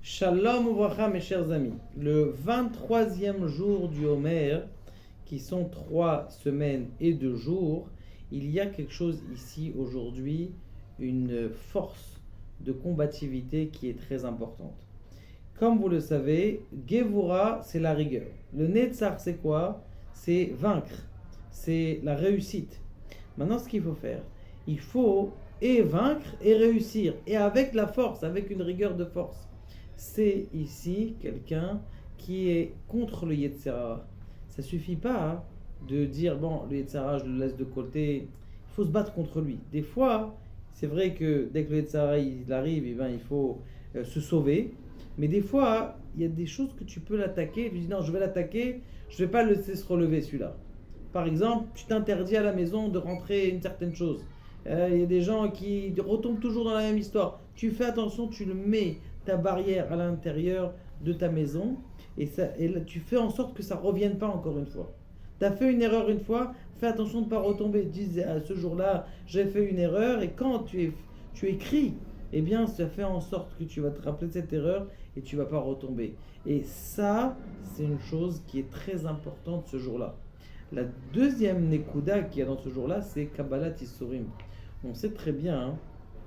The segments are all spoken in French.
Shalom Ouvracha, mes chers amis. Le 23e jour du Homer, qui sont 3 semaines et 2 jours, il y a quelque chose ici aujourd'hui, une force de combativité qui est très importante. Comme vous le savez, Gevura, c'est la rigueur. Le Netzar, c'est quoi? C'est vaincre, c'est la réussite. Maintenant, ce qu'il faut faire, il faut et vaincre et réussir, et avec la force, avec une rigueur de force. C'est ici quelqu'un qui est contre le Yetzer Hara. Ça suffit pas de dire, bon, le Yetzer Hara, je le laisse de côté. Il faut se battre contre lui. Des fois, c'est vrai que dès que le Yetzer Hara il arrive, eh ben, il faut se sauver. Mais des fois, il y a des choses que tu peux l'attaquer. Tu dis, non, je vais l'attaquer, je ne vais pas le laisser se relever celui-là. Par exemple, tu t'interdis à la maison de rentrer une certaine chose. Il y a des gens qui retombent toujours dans la même histoire. Tu fais attention, tu le mets ta barrière à l'intérieur de ta maison et là, tu fais en sorte que ça ne revienne pas encore une fois. Tu as fait une erreur une fois, fais attention de ne pas retomber. Dis à ce jour-là, j'ai fait une erreur et quand tu écris, eh bien ça fait en sorte que tu vas te rappeler de cette erreur et tu ne vas pas retomber. Et ça, c'est une chose qui est très importante ce jour-là. La deuxième Nekuda qu'il y a dans ce jour-là, c'est Kabbalat Isurim. On sait très bien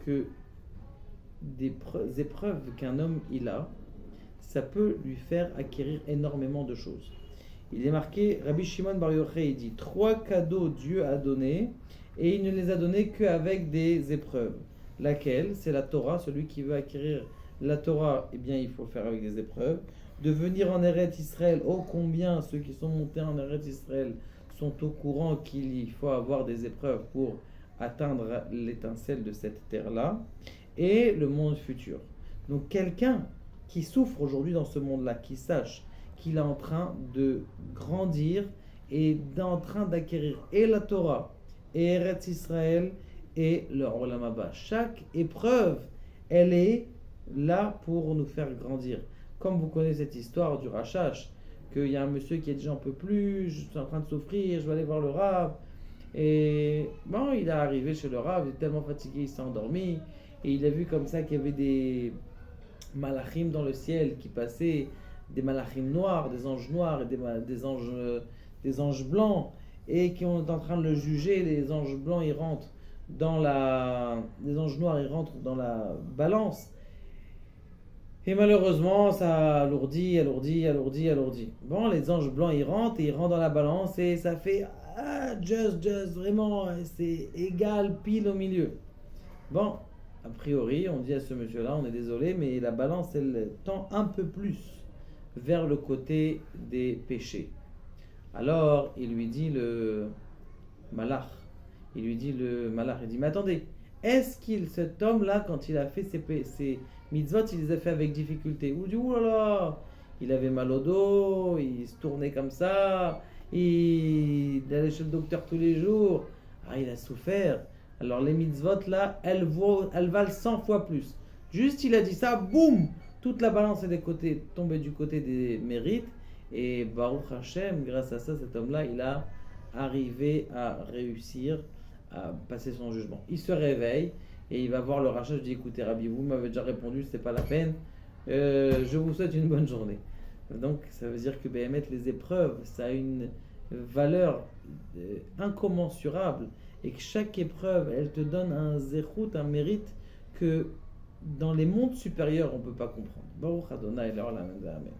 que des épreuves qu'un homme il a, ça peut lui faire acquérir énormément de choses. Il est marqué, Rabbi Shimon Bar Yochai, il dit 3 cadeaux Dieu a donnés et il ne les a donnés qu'avec des épreuves. Laquelle? C'est la Torah. Celui qui veut acquérir la Torah, eh bien il faut le faire avec des épreuves. De venir en Eretz Israël, oh combien ceux qui sont montés en Eretz Israël sont au courant qu'il faut avoir des épreuves pour atteindre l'étincelle de cette terre-là, et le monde futur. Donc quelqu'un qui souffre aujourd'hui dans ce monde-là, qui sache qu'il est en train de grandir et en train d'acquérir et la Torah, et Eretz Israël, et le Olam Haba. Chaque épreuve, elle est là pour nous faire grandir. Comme vous connaissez cette histoire du Rachash, qu'il y a un monsieur qui a dit j'en peux plus, je suis en train de souffrir, je vais aller voir le Rav. Et bon, il est arrivé chez le Rav, il est tellement fatigué, il s'est endormi. Et il a vu comme ça qu'il y avait des malachim dans le ciel qui passaient, des malachim noirs, des anges noirs et des anges blancs, et qui sont en train de le juger. Les anges blancs, ils rentrent les anges noirs, ils rentrent dans la balance. Et malheureusement, ça alourdit. Bon, les anges blancs, ils rentrent et ils rentrent dans la balance et ça fait just, vraiment, c'est égal, pile au milieu. Bon, a priori, on dit à ce monsieur-là, on est désolé, mais la balance, elle tend un peu plus vers le côté des péchés. Alors, il lui dit le malach, il dit, mais attendez, est-ce cet homme-là, quand il a fait ses mitzvot, il les a fait avec difficulté? Ou du oh là là, il avait mal au dos, il se tournait comme ça, il allait chez le docteur tous les jours, il a souffert. Alors les mitzvot là, elles valent 100 fois plus. Juste il a dit ça, boum, toute la balance est tombée du côté des mérites. Et Baruch Hashem, grâce à ça, cet homme-là, il a arrivé à réussir à passer son jugement. Il se réveille et il va voir le rachat. Je dis écoutez Rabbi, vous m'avez déjà répondu, c'est pas la peine. Je vous souhaite une bonne journée. Donc ça veut dire que BMT, les épreuves, ça a une valeur incommensurable et que chaque épreuve, elle te donne un zéchout, un mérite que dans les mondes supérieurs, on ne peut pas comprendre. Baruch Adonai, Amen.